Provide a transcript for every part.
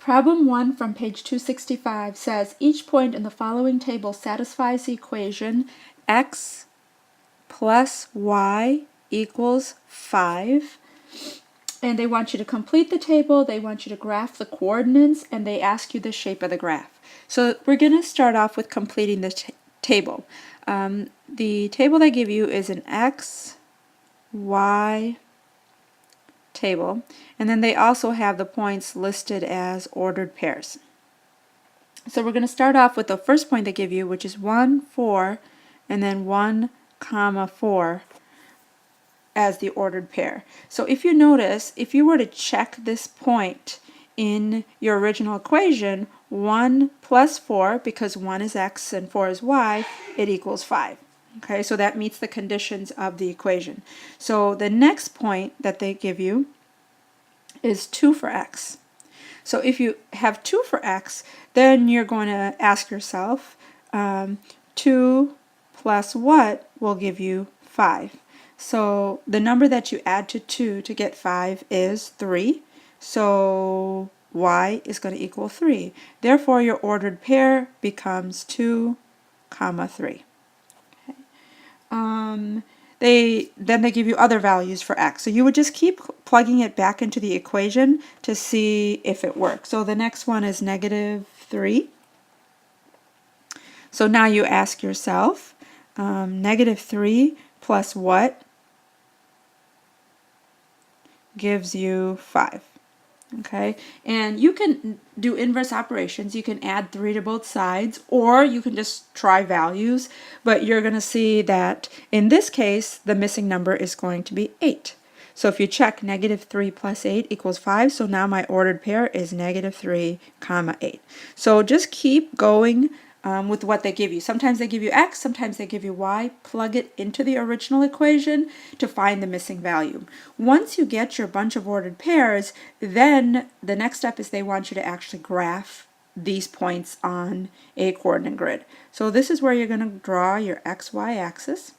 Problem 1 from page 265 says each point in the following table satisfies the equation x plus y equals 5. And they want you to complete the table, they want you to graph the coordinates, and they ask you the shape of the graph. So we're going to start off with completing the table. The table they give you is an x, y table, and then they also have the points listed as ordered pairs. So we're going to start off with the first point they give you, which is 1, 4, and then 1, 4 as the ordered pair. So if you notice, if you were to check this point in your original equation, 1 plus 4, because 1 is x and 4 is y, it equals 5. Okay, so that meets the conditions of the equation. So the next point that they give you is 2 for x. So if you have 2 for x, then you're going to ask yourself, 2 plus what will give you 5? So the number that you add to 2 to get 5 is 3. So y is going to equal 3. Therefore, your ordered pair becomes 2, 3. Okay. Then they give you other values for x. So you would just keep plugging it back into the equation to see if it works. So the next one is -3. So now you ask yourself, -3 plus what gives you 5? Okay, and you can do inverse operations. You can add 3 to both sides, or you can just try values, but you're going to see that in this case the missing number is going to be 8. So if you check, -3 plus 8 equals 5, so now my ordered pair is -3, 8. So just keep going with what they give you. Sometimes they give you x, sometimes they give you y. Plug it into the original equation to find the missing value. Once you get your bunch of ordered pairs, then the next step is they want you to actually graph these points on a coordinate grid. So this is where you're going to draw your xy axis.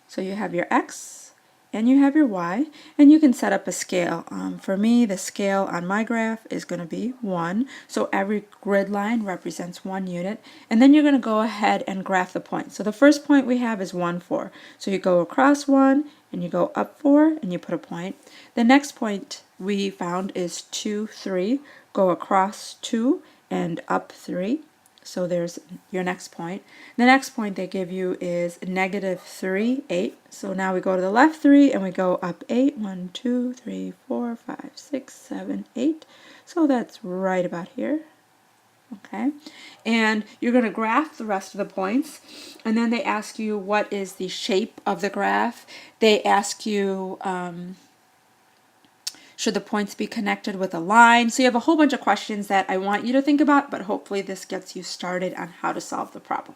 So you have your x and you have your y, and you can set up a scale. For me, the scale on my graph is going to be 1, so every grid line represents 1 unit, and then you're going to go ahead and graph the points. So the first point we have is 1, 4. So you go across 1, and you go up 4, and you put a point. The next point we found is 2, 3. Go across 2 and up 3. So there's your next point. The next point they give you is -3, 8. So now we go to the left 3 and we go up 8. 1, 2, 3, 4, 5, 6, 7, 8. So that's right about here. Okay, and you're going to graph the rest of the points, and then they ask you what is the shape of the graph. They ask you, should the points be connected with a line? So you have a whole bunch of questions that I want you to think about, but hopefully this gets you started on how to solve the problem.